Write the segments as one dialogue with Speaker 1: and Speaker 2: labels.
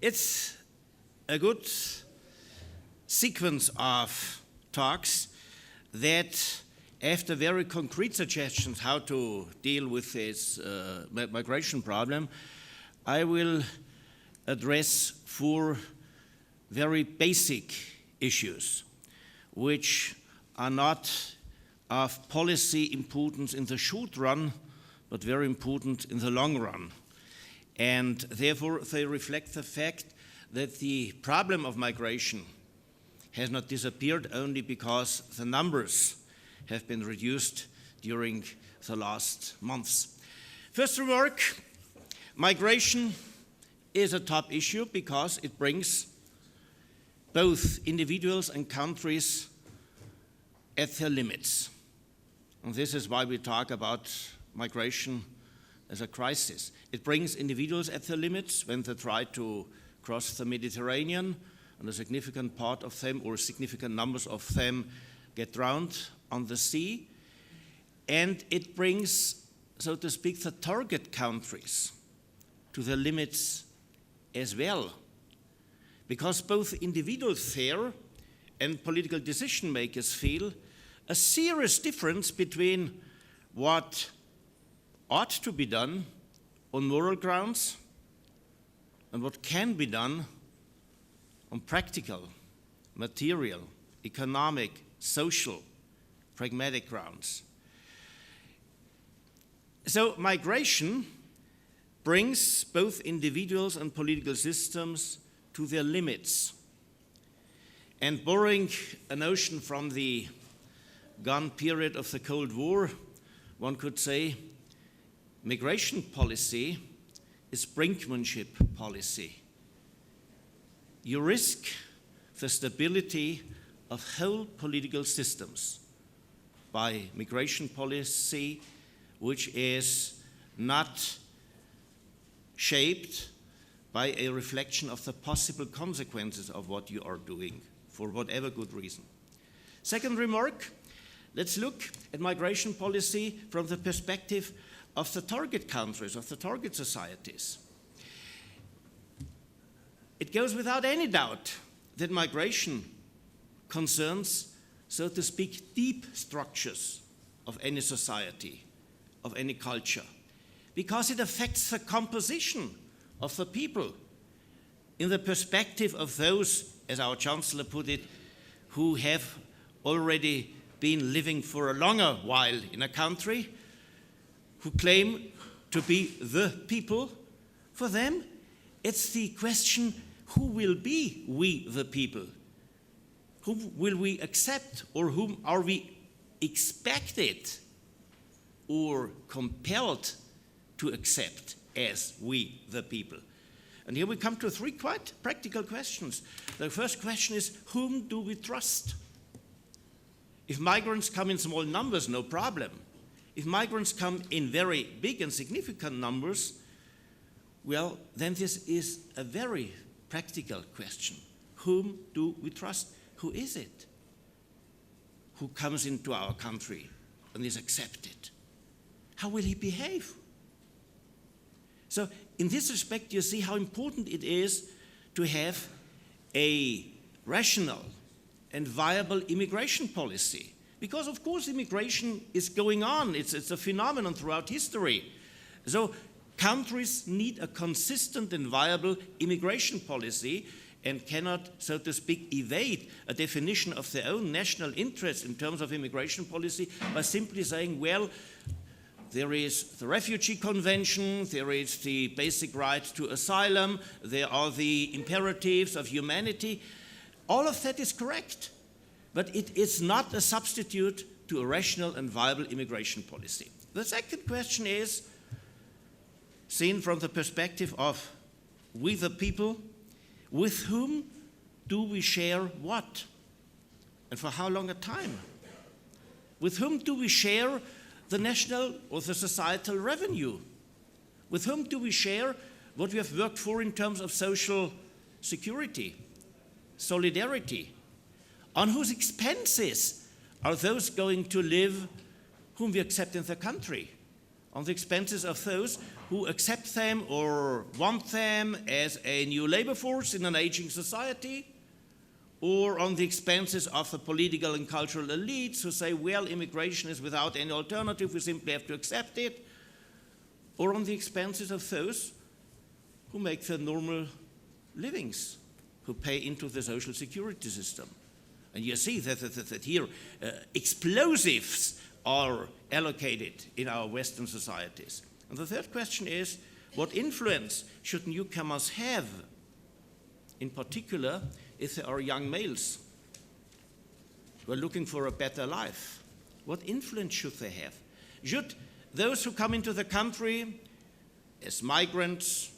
Speaker 1: It's a good sequence of talks that, after very concrete suggestions how to deal with this migration problem, I will address 4 very basic issues which are not of policy importance in the short run, but very important in the long run. And therefore, they reflect the fact that the problem of migration has not disappeared only because the numbers have been reduced during the last months. First remark, migration is a top issue because it brings both individuals and countries at their limits. And this is why we talk about migration as a crisis. It brings individuals at their limits when they try to cross the Mediterranean, and a significant part of them, or significant numbers of them, get drowned on the sea. And it brings, so to speak, the target countries to their limits as well. Because both individuals there and political decision makers feel a serious difference between what ought to be done on moral grounds and what can be done on practical, material, economic, social, pragmatic grounds. So migration brings both individuals and political systems to their limits. And borrowing a notion from the gone period of the Cold War, one could say migration policy is brinkmanship policy. You risk the stability of whole political systems by migration policy which is not shaped by a reflection of the possible consequences of what you are doing for whatever good reason. Second remark, let's look at migration policy from the perspective of the target countries, of the target societies. It goes without any doubt that migration concerns, so to speak, deep structures of any society, of any culture, because it affects the composition of the people in the perspective of those, as our Chancellor put it, who have already been living for a longer while in a country, who claim to be the people. For them, it's the question, who will be we the people? Whom will we accept, or whom are we expected or compelled to accept as we the people? And here we come to 3 quite practical questions. The first question is, whom do we trust? If migrants come in small numbers, no problem. If migrants come in very big and significant numbers, well, then this is a very practical question. Whom do we trust? Who is it who comes into our country and is accepted? How will he behave? So in this respect, you see how important it is to have a rational and viable immigration policy. Because, of course, immigration is going on. It's a phenomenon throughout history. So countries need a consistent and viable immigration policy and cannot, so to speak, evade a definition of their own national interest in terms of immigration policy by simply saying, well, there is the Refugee Convention, there is the basic right to asylum, there are the imperatives of humanity. All of that is correct, but it is not a substitute to a rational and viable immigration policy. The second question is, seen from the perspective of we the people, with whom do we share what? And for how long a time? With whom do we share the national or the societal revenue? With whom do we share what we have worked for in terms of social security, solidarity? On whose expenses are those going to live whom we accept in the country? on the expenses of those who accept them or want them as a new labor force in an aging society, or on the expenses of the political and cultural elites who say, well, immigration is without any alternative, we simply have to accept it, or on the expenses of those who make their normal livings, who pay into the social security system. And you see that here explosives are allocated in our Western societies. And the third question is, what influence should newcomers have, in particular if they are young males who are looking for a better life? What influence should they have? Should those who come into the country as migrants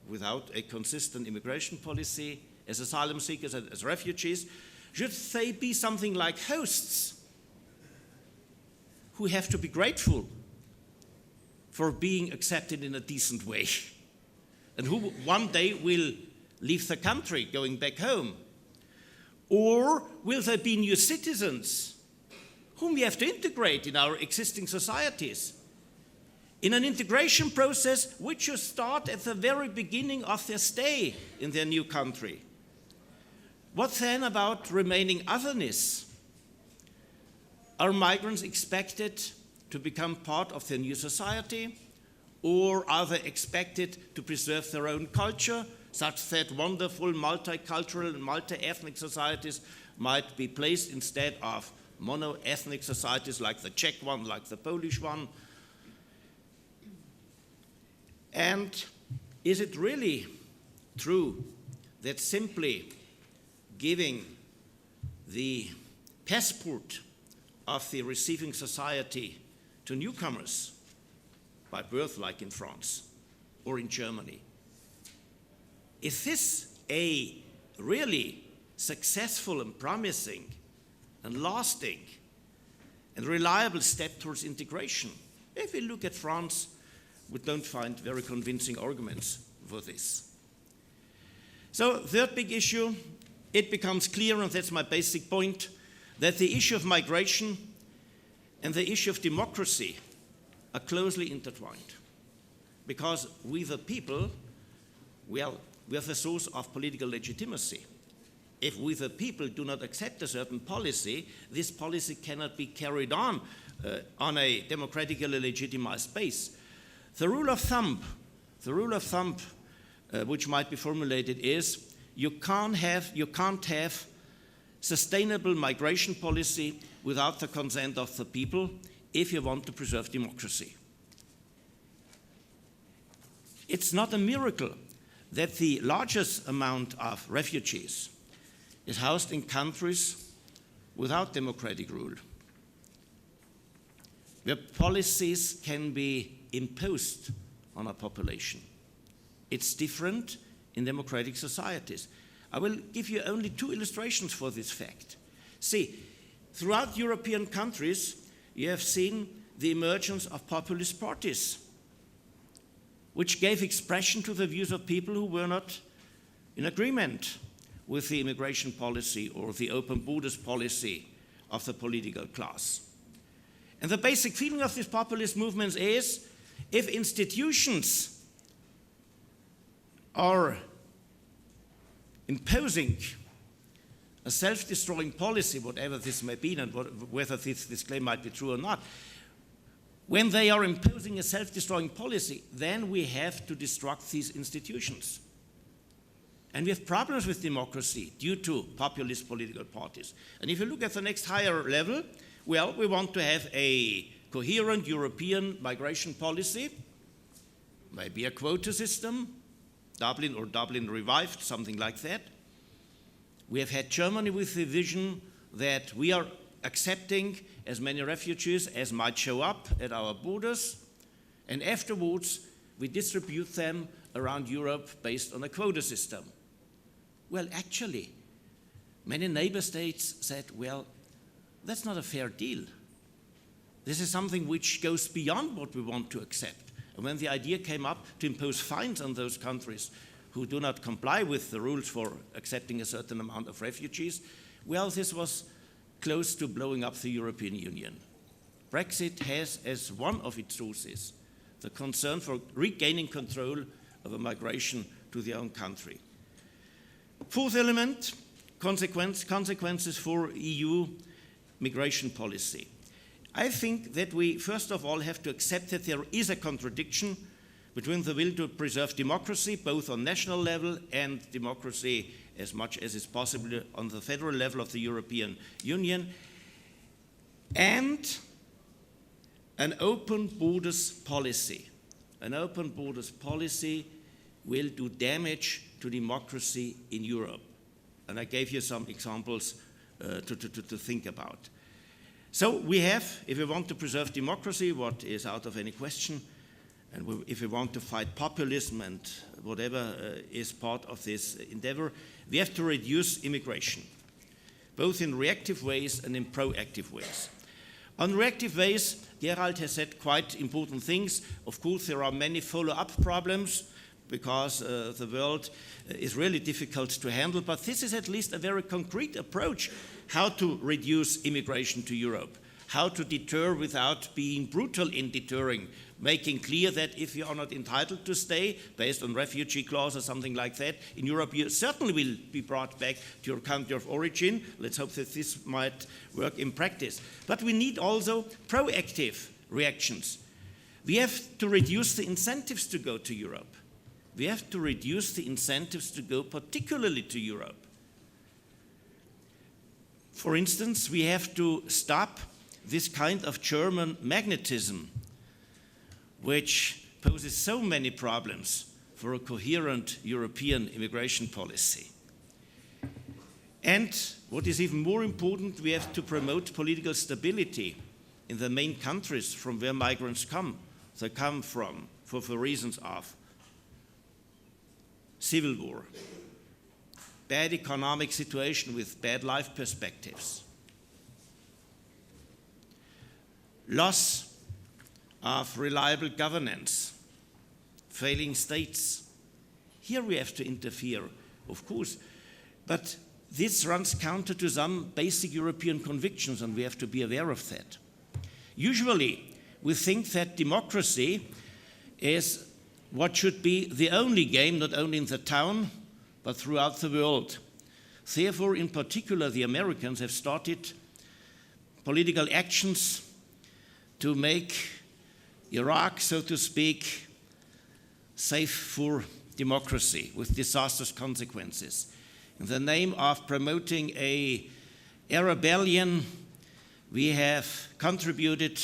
Speaker 1: without a consistent immigration policy, as asylum seekers, as refugees, should they be something like hosts who have to be grateful for being accepted in a decent way and who one day will leave the country going back home? Or will there be new citizens whom we have to integrate in our existing societies in an integration process which should start at the very beginning of their stay in their new country? What then about remaining otherness? Are migrants expected to become part of their new society, or are they expected to preserve their own culture, such that wonderful multicultural and multi-ethnic societies might be placed instead of mono-ethnic societies like the Czech one, like the Polish one? And is it really true that simply giving the passport of the receiving society to newcomers by birth, like in France or in Germany, is this a really successful and promising and lasting and reliable step towards integration? If we look at France, we don't find very convincing arguments for this. So, third big issue, it becomes clear, and that's my basic point, that the issue of migration and the issue of democracy are closely intertwined. Because we the people, well, we are the source of political legitimacy. If we the people do not accept a certain policy, this policy cannot be carried on a democratically legitimized base. The rule of thumb, which might be formulated is, you can't have sustainable migration policy without the consent of the people if you want to preserve democracy. It's not a miracle that the largest amount of refugees is housed in countries without democratic rule, where policies can be imposed on a population. It's different in democratic societies. I will give you only two illustrations for this fact. See, throughout European countries, you have seen the emergence of populist parties, which gave expression to the views of people who were not in agreement with the immigration policy or the open borders policy of the political class. And the basic feeling of these populist movements is, if institutions are imposing a self-destroying policy, whatever this may be, and whether this claim might be true or not, when they are imposing a self-destroying policy, then we have to destruct these institutions. And we have problems with democracy due to populist political parties. And if you look at the next higher level, well, we want to have a coherent European migration policy, maybe a quota system, Dublin or Dublin revived, something like that. We have had Germany with the vision that we are accepting as many refugees as might show up at our borders, and afterwards we distribute them around Europe based on a quota system. Well, actually, many neighbor states said, well, that's not a fair deal. This is something which goes beyond what we want to accept. And when the idea came up to impose fines on those countries who do not comply with the rules for accepting a certain amount of refugees, well, this was close to blowing up the European Union. Brexit has as one of its sources the concern for regaining control over migration to their own country. Fourth element, consequences for EU migration policy. I think that we, first of all, have to accept that there is a contradiction between the will to preserve democracy, both on national level and democracy as much as is possible on the federal level of the European Union, and an open borders policy. An open borders policy will do damage to democracy in Europe. And I gave you some examples to think about. So we have, if we want to preserve democracy, what is out of any question, and if we want to fight populism and whatever is part of this endeavor, we have to reduce immigration, both in reactive ways and in proactive ways. On reactive ways, Gerald has said quite important things. Of course, there are many follow-up problems because the world is really difficult to handle, but this is at least a very concrete approach how to reduce immigration to Europe, how to deter without being brutal in deterring, making clear that if you are not entitled to stay based on refugee clause or something like that, in Europe you certainly will be brought back to your country of origin. Let's hope that this might work in practice. But we need also proactive reactions. We have to reduce the incentives to go to Europe. We have to reduce the incentives to go particularly to Europe. For instance, we have to stop this kind of German magnetism, which poses so many problems for a coherent European immigration policy. And what is even more important, we have to promote political stability in the main countries from where migrants come. They come from for reasons of civil war, bad economic situation with bad life perspectives, loss of reliable governance, failing states. Here we have to interfere, of course, but this runs counter to some basic European convictions, and we have to be aware of that. Usually, we think that democracy is what should be the only game, not only in the town, but throughout the world. Therefore, in particular, the Americans have started political actions to make Iraq, so to speak, safe for democracy with disastrous consequences. In the name of promoting a rebellion, we have contributed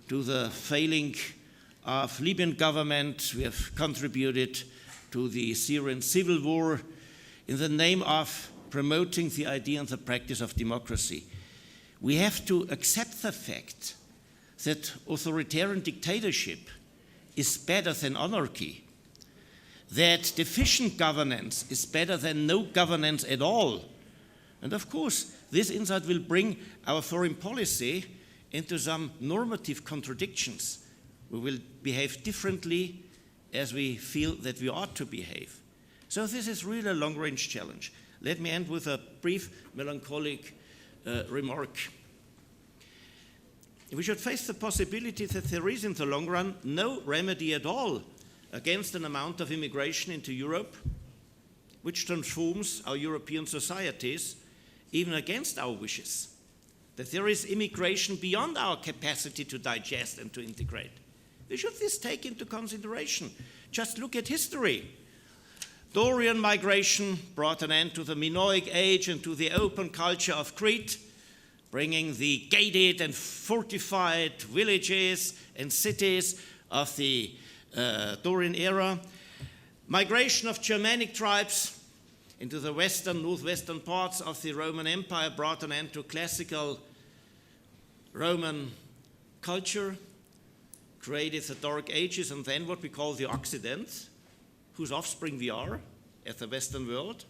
Speaker 1: to the failing of Libyan government. We have contributed to the Syrian civil war in the name of promoting the idea and the practice of democracy. We have to accept the fact that authoritarian dictatorship is better than anarchy, that deficient governance is better than no governance at all. And of course, this insight will bring our foreign policy into some normative contradictions. We will behave differently as we feel that we ought to behave. So this is really a long-range challenge. Let me end with a brief melancholic remark. We should face the possibility that there is, in the long run, no remedy at all against an amount of immigration into Europe, which transforms our European societies, even against our wishes. That there is immigration beyond our capacity to digest and to integrate. We should this take into consideration. Just look at history. Dorian migration brought an end to the Minoic age and to the open culture of Crete, bringing the gated and fortified villages and cities of the Dorian era. Migration of Germanic tribes into the northwestern parts of the Roman Empire brought an end to classical Roman culture, created the Dark Ages, and then what we call the Occident, whose offspring we are at the Western world.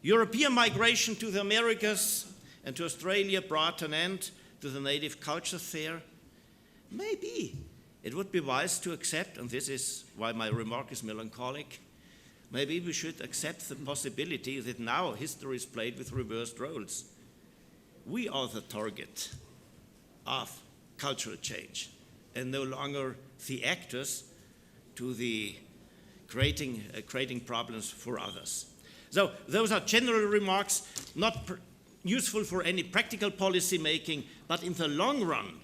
Speaker 1: European migration to the Americas and to Australia brought an end to the native cultures there. Maybe it would be wise to accept, and this is why my remark is melancholic, maybe we should accept the possibility that now history is played with reversed roles. We are the target of cultural change and no longer the actors to the creating problems for others. So those are general remarks, not useful for any practical policy making, but in the long run,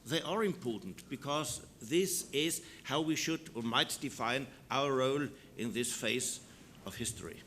Speaker 1: they are important because this is how we should or might define our role in this phase of history.